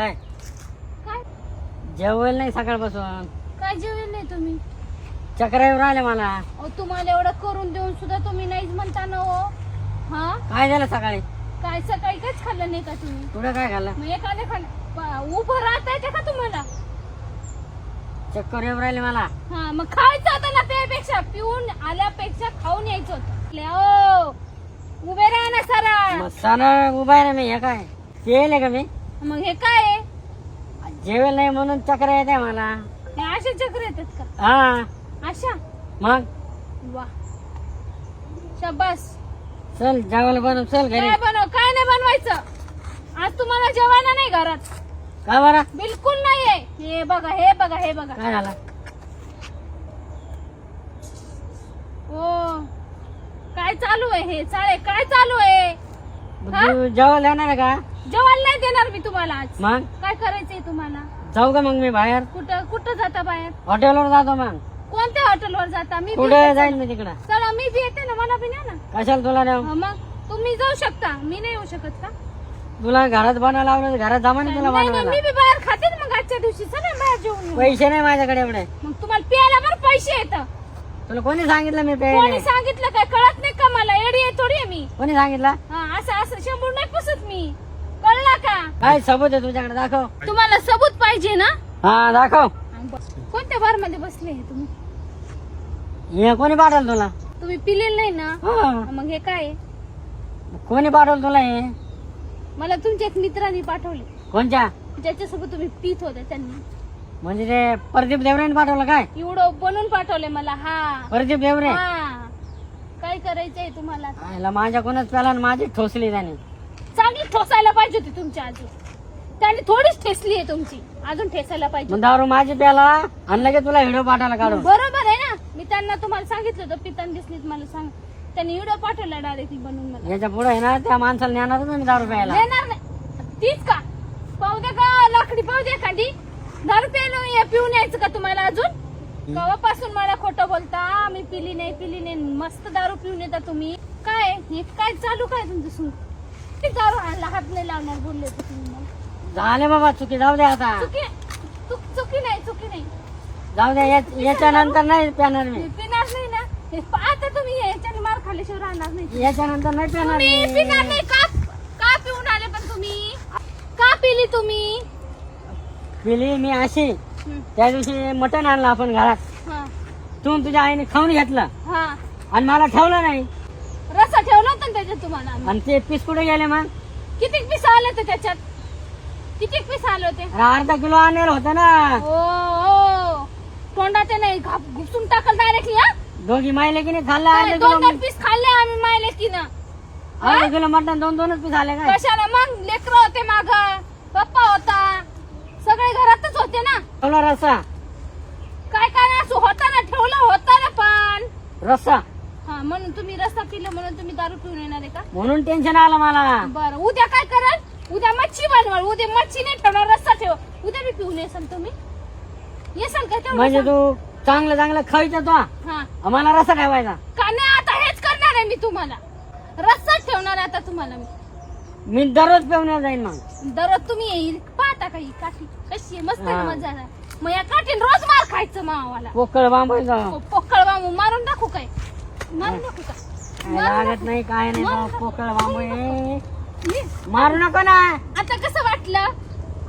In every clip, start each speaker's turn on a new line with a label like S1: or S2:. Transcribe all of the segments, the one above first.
S1: काय
S2: काय
S1: जेवलं नाही सकाळपासून.
S2: काय जेवले नाही तुम्ही?
S1: चक्र येऊन राहिले मला.
S2: अहो तुम्हाला एवढं करून देऊन सुद्धा तुम्ही नाहीच म्हणता ना हो. हा
S1: काय झालं सकाळी?
S2: काय सकाळी काहीच खाल्लं नाही का तुम्ही?
S1: तुला काय खाल्लं?
S2: मग एखाद्या उभं राहता येते का तुम्हाला?
S1: चक्कर येऊन राहिले मला.
S2: हा मग खायचं होतं ना, त्यापेक्षा पिऊन आल्यापेक्षा खाऊन यायचं होतं. ओ उभे राहा ना सरळ.
S1: मग सण उभा आहे ना मी. हे काय केले का मी?
S2: मग हे काय आहे?
S1: जेवेल नाही म्हणून चक्र येते मला.
S2: हे असे चक्र येतात का?
S1: हा
S2: अशा
S1: मग
S2: वा शाबास.
S1: चल जेवायला बनव. चल घरी.
S2: काय बनव? काय नाही बनवायचं आज तुम्हाला. जेवायला नाही घरात
S1: का बरं?
S2: बिलकुल नाहीये. हे बघा हे बघा हे बघा.
S1: काय झालं?
S2: ओ काय चालू आहे हे? चाळे काय चालू आहे? हा?
S1: तू जेवायला येणार आहे का?
S2: जेवायला नाही देणार मी तुम्हाला आज.
S1: मग
S2: काय करायचंय तुम्हाला?
S1: जाऊ का मग मी बाहेर?
S2: कुठं कुठं जाता बाहेर?
S1: हॉटेलवर जातो. मग
S2: कोणत्या हॉटेलवर जाता? मी बी
S1: कुठे
S2: येते.
S1: जाईन मी तिकडं.
S2: चला मी बी येते ना, मला बी न्या ना.
S1: कशाला तुला नेऊ?
S2: मग तुम्ही जाऊ शकता, मी नाही येऊ शकत का?
S1: तुला घरात बनवायला लावलं, घरात जमा ना तुला
S2: नाही, नाही,
S1: बनवायला.
S2: मी बी बाहेर खाते ना मग आजच्या दिवशी. चला बाहेर जेवून येऊ.
S1: पैसे नाही माझ्याकडे एवढे.
S2: मग तुम्हाला प्यायला बरं पैसे येतं.
S1: तुला कोणी सांगितलं मी पे?
S2: कोणी सांगितलं काय? कळत नाही का मला? एडी आहे थोडी आहे मी.
S1: कोणी सांगितलं?
S2: हा असं असं शंभर नाही पुसत मी. कळला का?
S1: काय सबूत आहे तुझ्याकडे? दाखव.
S2: तुम्हाला सबूत पाहिजे ना?
S1: हा दाखव.
S2: कोणत्या बार मध्ये बसले हे तुम्ही?
S1: हे कोणी पाठवलं तुला?
S2: तुम्ही पिलेलं नाही ना?
S1: हा.
S2: मग हे काय आहे?
S1: कोणी पाठवलं तुला हे?
S2: मला तुमच्या एक मित्रांनी पाठवले,
S1: कोणच्या?
S2: ज्याच्यासोबत तुम्ही पित होते त्यांनी.
S1: म्हणजे ते प्रदीप देवरेने पाठवलं काय?
S2: एवढं बनवून पाठवले मला. हा
S1: प्रदीप देवरे?
S2: हा. काय करायचंय तुम्हाला?
S1: आयला माझ्या कोणाच प्याला आणि माझी ठोसली त्याने.
S2: चांगली ठोसायला पाहिजे होती तुमच्या अजून. त्याने थोडीच ठेसली आहे तुमची, अजून ठेसायला पाहिजे.
S1: मग दारू माझी प्याला आणि लगेच तुला व्हिडिओ पाठवला काढून.
S2: बरोबर आहे ना? मी त्यांना तुम्हाला सांगितलं होतं पिताना दिसलीत मला सांग. त्यांनी व्हिडिओ पाठवला डायरेक्टली बनवून मला.
S1: याच्या पुढे ना त्या माणसाला नेणारच नाही मी दारू प्यायला.
S2: देणार नाही. तीच का? पाहू दे का लाकडी, पाहू दे एखादी. दारू प्यायला पिऊन यायचं का तुम्हाला अजून? केव्हापासून मला खोटं बोलता? मी पिली नाही. मस्त दारू पिऊन येता तुम्ही. काय हे काय चालू काय तुमचं सुरू? ते दारू आणला हात नाही लावणार बोलले होते तुम्ही मला.
S1: झाले बाबा चुकी. जाऊ दे आता.
S2: चुकी नाही.
S1: जाऊ दे. याच्या नंतर नाही प्याणार मी.
S2: पिणार नाही ना? हे आता तुम्ही याच्याने मार खाल्ल्याशिवाय राहणार नाही.
S1: याच्या नंतर नाही प्याणार
S2: तुम्ही
S1: मी.
S2: पिणार नाही का? का पिऊन आले पण तुम्ही? का पिली तुम्ही?
S1: पिली मी अशी. त्या दिवशी मटण आणलं आपण घरात.
S2: हा
S1: तू तुझ्या आईने खाऊन घेतलं
S2: हा.
S1: आणि मला ठेवलं नाही.
S2: रस्सा ठेवला होता ना त्याच्यात तुम्हाला.
S1: आणि ते पीस कुठे गेले मग?
S2: किती पीस आले होते त्याच्यात? किती पीस आले होते?
S1: अर्धा किलो आणलेलं होतं ना.
S2: ओ तोंडाचे नाही घुसून टाकल डायरेक्टली. हा
S1: दोघी मायले की नाही खाल्लं अर्धा किलो.
S2: दोन पीस खाल्ले आम्ही मायले की ना.
S1: अर्धा किलो मटण दोनच पीस आले काय?
S2: कशाला मग? लेकर होते माग, पप्पा होता, सगळे घरातच होते ना.
S1: ठेवला रस्सा.
S2: काय काय असं होता ना, ठेवला होता ना पण.
S1: रस्सा
S2: हा म्हणून तुम्ही रस्ता पिलं म्हणून तुम्ही दारू पिऊन येणार आहे का?
S1: म्हणून टेन्शन आलं मला.
S2: बरं उद्या काय कराल? उद्या मच्छी बनवाल. उद्या मच्छी नाही ठेवणार, रस्ता ठेव. उद्या बी पिऊन येसाल तुम्ही. येसाल का तेवढं
S1: म्हणजे
S2: सांग.
S1: तू चांगलं खायचं तो
S2: हा
S1: आम्हाला रस्सा ठेवायचा.
S2: का नाही? आता हेच करणार आहे मी तुम्हाला. रस्साच ठेवणार आहे आता तुम्हाला मी.
S1: मी दररोज पेवण्यात जाईन मग.
S2: दररोज तुम्ही येईल पाहता का ही काठी कशी आहे? मस्त आहे
S1: हा.
S2: मजा आहे. मग या काठीन रोज मार खायचं मावाला.
S1: पोकळ बांबायचा.
S2: पोकळ बांबू मारून टाकू काय? मारून टाकू का?
S1: लागत नाही काय नाही
S2: मारून
S1: बा, पोकळ बांबू आहे.
S2: ये.
S1: मारू नको ना.
S2: आता कसं वाटलं?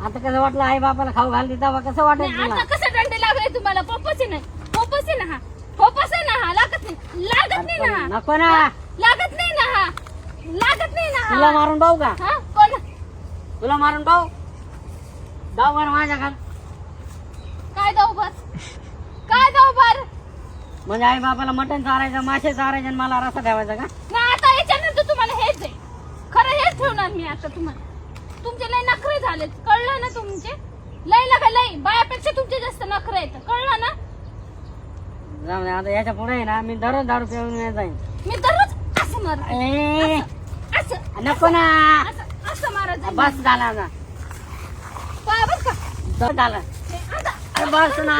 S1: आता कसं वाटलं आई बापाला खाऊ घालते तेव्हा कसं वाटत
S2: नाही,
S1: तुला?
S2: आता कसं दंड लागले तुम्हाला? फोपस आहे ना हा. फोपस आहे ना हा. लागत नाही ना हा.
S1: नको ना.
S2: लागत नाही ना हा. लागत नाही ना
S1: तुला
S2: हा.
S1: मारून पाहू का?
S2: हा कोण?
S1: तुला मारून पाहू. जाऊ बरं माझ्या घाल.
S2: काय जाऊ बर?
S1: म्हणजे आई बापाला मटण चारायचं, मासे चारायचे आणि मला रस्सा ठेवायचा का?
S2: नाही आता याच्यानंतर तुम्हाला हेच आहे. खरं हेच ठेवणार मी आता तुम्हाला. तुमचे लय नखरे झाले, कळलं ना तुमचे? लय बायापेक्षा तुमचे जास्त नखरे आहेत, कळलं ना?
S1: जाऊ दे आता. याच्या पुढे ना मी दररोज दारू पिऊन जाईन.
S2: मी दररोज असं मारत
S1: ए,
S2: असं
S1: नको ना.
S2: असं मारत
S1: बस झाला आता.
S2: बर का?
S1: बस झालं.
S2: आता
S1: अरे बस ना.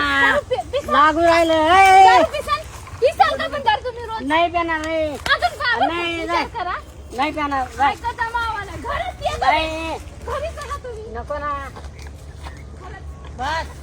S2: पिसाल
S1: लागू राहिलं. ए,
S2: का पण दारू तुम्ही रोज?
S1: नाही पेणार रे.
S2: अजून का?
S1: नाही,
S2: विचार
S1: नाही.
S2: करा.
S1: नाही पेणार. जाय.
S2: ऐकता मावाला घरात ये
S1: नाही.
S2: घरी चला तुम्ही.
S1: नको ना. बस